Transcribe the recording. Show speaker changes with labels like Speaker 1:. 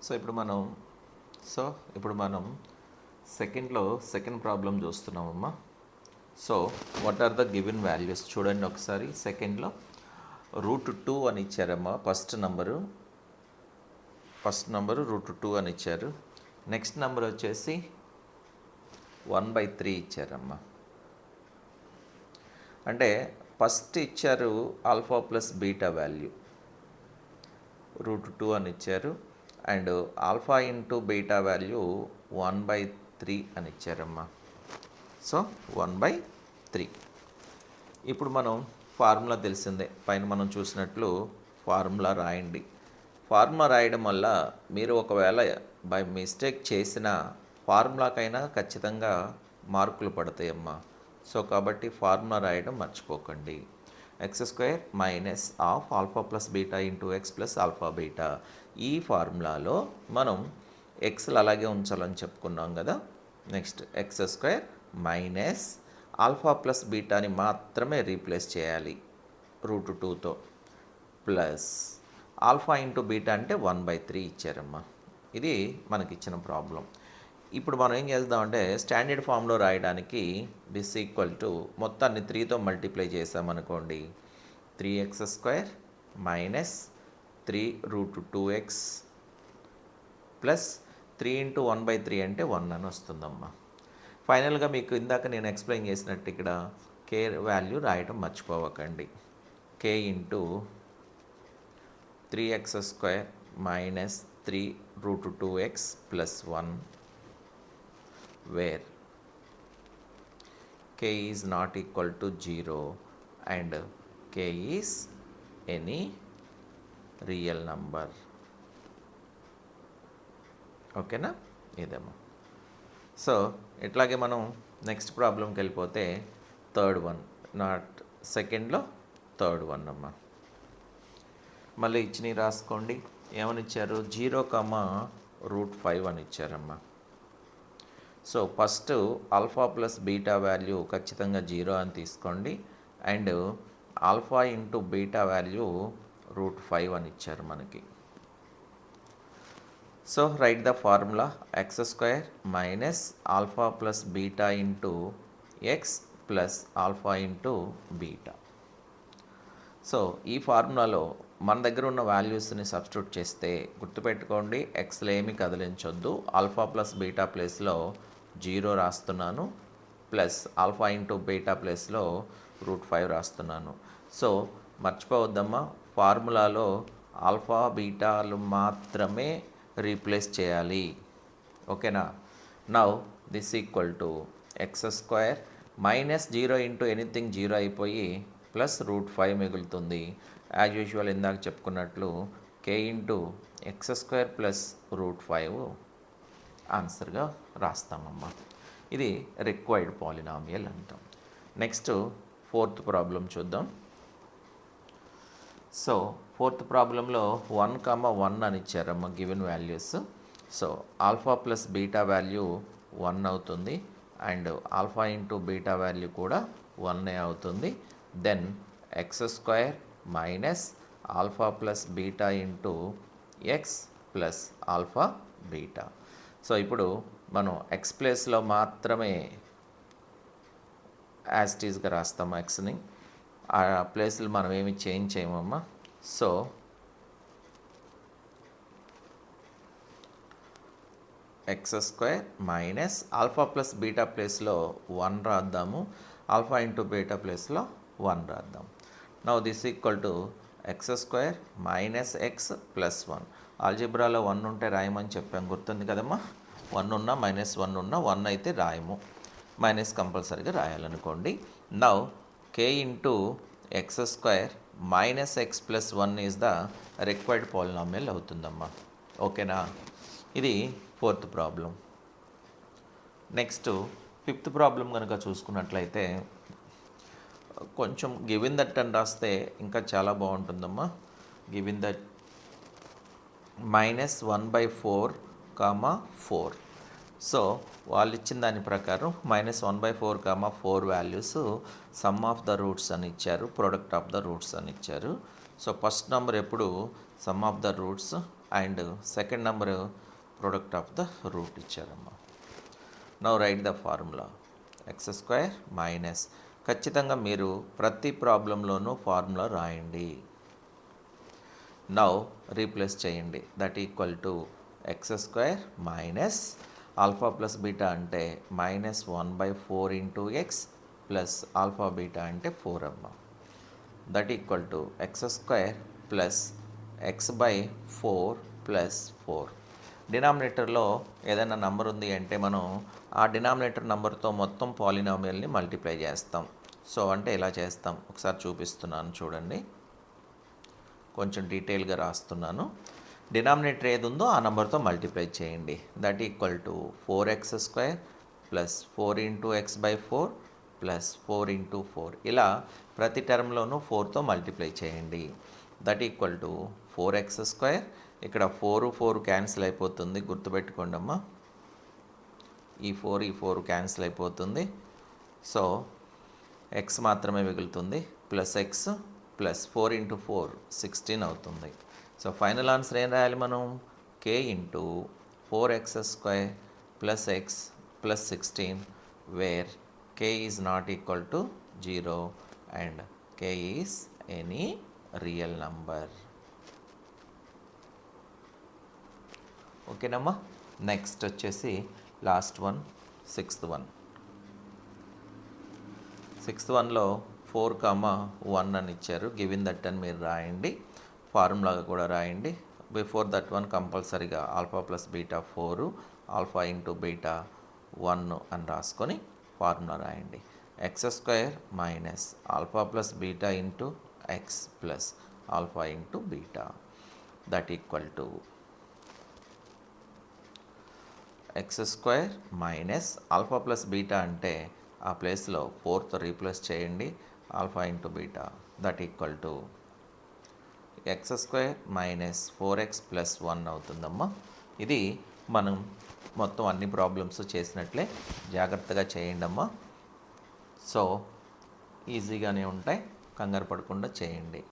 Speaker 1: So ఇప్పుడు మనం second problem చూస్తున్నామమ్మా. So what are the given values చూడండి ఒకసారి. సెకండ్లో √2 అని ఇచ్చారమ్మా. ఫస్ట్ నంబరు √2 అని ఇచ్చారు. నెక్స్ట్ నెంబర్ వచ్చేసి 1/3 ఇచ్చారమ్మా. అంటే ఫస్ట్ ఇచ్చారు ఆల్ఫా ప్లస్ బీటా వాల్యూ √2 అని ఇచ్చారు. And alpha into beta value 1/3 అని ఇచ్చారమ్మా. సో 1/3. ఇప్పుడు మనం ఫార్ములా తెలిసిందే, పైన మనం చూసినట్లు ఫార్ములా రాయండి. ఫార్ములా రాయడం వల్ల మీరు ఒకవేళ బై మిస్టేక్ చేసిన ఫార్ములాకైనా ఖచ్చితంగా మార్కులు పడతాయమ్మా. సో కాబట్టి ఫార్ములా రాయడం మర్చిపోకండి. x² minus of alpha plus beta into x plus alpha beta. ఈ ఫార్ములాలో మనం ఎక్స్లు అలాగే ఉంచాలని చెప్పుకున్నాం కదా. Next x² minus alpha plus బీటాని మాత్రమే రీప్లేస్ చేయాలి √2తో, ప్లస్ ఆల్ఫా ఇంటూ బీటా అంటే 1/3 ఇచ్చారమ్మా. ఇది మనకిచ్చిన ప్రాబ్లం. ఇప్పుడు మనం ఏం చేద్దామంటే స్టాండర్డ్ ఫామ్లో రాయడానికి దిస్ ఈక్వల్ టు మొత్తాన్ని 3తో మల్టిప్లై చేసామనుకోండి. 3x² minus 3√2x plus 3 into 1/3 అంటే 1 అని వస్తుందమ్మా. ఫైనల్గా మీకు ఇందాక నేను ఎక్స్ప్లెయిన్ చేసినట్టు ఇక్కడ k వాల్యూ రాయడం మర్చిపోవకండి. k into 3x² minus 3√2x plus 1 where k is not equal to 0 and k is any real number. ఓకేనా? ఇదేమో. సో ఇట్లాగే మనం నెక్స్ట్ ప్రాబ్లంకి వెళ్ళిపోతే థర్డ్ వన్, నాట్ సెకండ్లో థర్డ్ వన్ అమ్మా. మళ్ళీ ఇచ్చినవి రాసుకోండి. ఏమని ఇచ్చారు? 0,5 అని ఇచ్చారమ్మా. So first alpha plus beta value ఖచ్చితంగా 0 అని తీసుకోండి. And alpha into beta value √5 అని ఇచ్చారు మనకి. So write the formula x² minus alpha plus beta into x plus alpha into beta. So ఈ ఫార్ములాలో మన దగ్గర ఉన్న వాల్యూస్ని సబ్స్టిట్యూట్ చేస్తే గుర్తుపెట్టుకోండి, ఎక్స్లో ఏమి కదిలించొద్దు. ఆల్ఫా ప్లస్ బీటా ప్లేస్లో 0 రాస్తున్నాను, ప్లస్ ఆల్ఫా ఇంటూ బీటా ప్లేస్లో √5 రాస్తున్నాను. సో మర్చిపోవద్దమ్మా, ఫార్ములాలో ఆల్ఫా బీటాలు మాత్రమే రీప్లేస్ చేయాలి. ఓకేనా? Now this equal to x² minus 0 into anything 0 అయిపోయి ప్లస్ √5 మిగులుతుంది. యాజ్ యూజువల్ ఇందాక చెప్పుకున్నట్లు k ఇంటూ x² ప్లస్ √5 ఆన్సర్గా రాస్తామమ్మా. ఇది రిక్వైర్డ్ పాలినామియల్ అంటాం. నెక్స్ట్ ఫోర్త్ ప్రాబ్లం చూద్దాం. సో ఫోర్త్ ప్రాబ్లంలో 1,1 అని ఇచ్చారమ్మా given values. So alpha plus beta value 1 అవుతుంది, and alpha into beta value కూడా 1 అవుతుంది. Then x² minus alpha plus beta into x plus alpha beta. So ఇప్పుడు మనం ఎక్స్ ప్లేస్లో మాత్రమే యాజ్ ఇట్ ఈస్గా రాస్తాము ఎక్స్ని. ఆ ప్లేస్లో మనం ఏమి చేంజ్ చేయమమ్మా. So x² minus alpha plus beta ప్లేస్లో 1 రాద్దాము, ఆల్ఫా ఇంటూ బీటా ప్లేస్లో 1 రాద్దాం. Now this equal to x² minus x plus 1. ఆల్జిబ్రాలో 1 ఉంటే రాయమని చెప్పాం, గుర్తుంది కదమ్మా. 1 ఉన్నా -1 ఉన్నా 1 అయితే రాయము, మైనస్ కంపల్సరీగా రాయాలనుకోండి. Now k into x² minus x plus 1 is the required polynomial అవుతుందమ్మా. ఓకేనా? ఇది fourth problem. Next fifth problem కనుక చూసుకున్నట్లయితే కొంచెం గివెన్ దట్ అని రాస్తే ఇంకా చాలా బాగుంటుందమ్మా. Given that -1/4, 4. సో వాళ్ళు ఇచ్చిన దాని ప్రకారం -1/4, 4 values sum of the roots అని ఇచ్చారు, ప్రొడక్ట్ ఆఫ్ ద రూట్స్ అని ఇచ్చారు. సో ఫస్ట్ నెంబర్ ఎప్పుడు sum of the roots and second number product of the root ఇచ్చారమ్మా. Now write the formula x square minus, ఖచ్చితంగా మీరు ప్రతి ప్రాబ్లంలోనూ ఫార్ములా రాయండి. నౌ రీప్లేస్ చేయండి. That equal to x square minus alpha plus beta అంటే -1/4 into x plus alpha beta అంటే 4 అమ్మా. That equal to x square plus x/4 plus 4. డినామినేటర్లో ఏదైనా నంబర్ ఉంది అంటే మనం ఆ డినామినేటర్ నెంబర్తో మొత్తం పాలినామియల్ని మల్టిప్లై చేస్తాం. సో అంటే ఇలా చేస్తాం, ఒకసారి చూపిస్తున్నాను చూడండి, కొంచెం డీటెయిల్గా రాస్తున్నాను. డినామినేటర్ ఏది ఉందో ఆ నెంబర్తో మల్టిప్లై చేయండి. That equal to 4x² plus 4 into x/4 plus 4 into 4. ఇలా ప్రతి టర్మ్లోనూ 4తో మల్టిప్లై చేయండి. That equal to 4x². ఇక్కడ 4 క్యాన్సిల్ అయిపోతుంది, గుర్తుపెట్టుకోండి అమ్మా. ఈ 4 క్యాన్సిల్ అయిపోతుంది. సో x మాత్రమే మిగులుతుంది. ప్లస్ x ప్లస్ 4 ఇంటూ 4 16 అవుతుంది. సో ఫైనల్ ఆన్సర్ ఏం రాయాలి మనం? k into 4x² plus x plus 16 where k is not equal to 0 and k is any real number. ఓకేనమ్మా. నెక్స్ట్ వచ్చేసి లాస్ట్ వన్, సిక్స్త్ వన్లో 4, 1 అని ఇచ్చారు. గివిన్ దట్ అని మీరు రాయండి, ఫార్ములాగా కూడా రాయండి. బిఫోర్ దట్ వన్ కంపల్సరీగా alpha plus beta 4, alpha into beta 1 అని రాసుకొని ఫార్ములా రాయండి. x² minus alpha plus beta into x plus alpha into beta that equal to x² minus alpha plus beta అంటే ఆ ప్లేస్లో 4తో రీప్లేస్ చేయండి, alpha into beta that equal to x² minus 4x plus 1 అవుతుందమ్మా. ఇది మనం మొత్తం అన్ని ప్రాబ్లమ్స్ చేసినట్లే జాగ్రత్తగా చేయండి అమ్మా. సో ఈజీగానే ఉంటాయి, కంగారు పడకుండా చేయండి.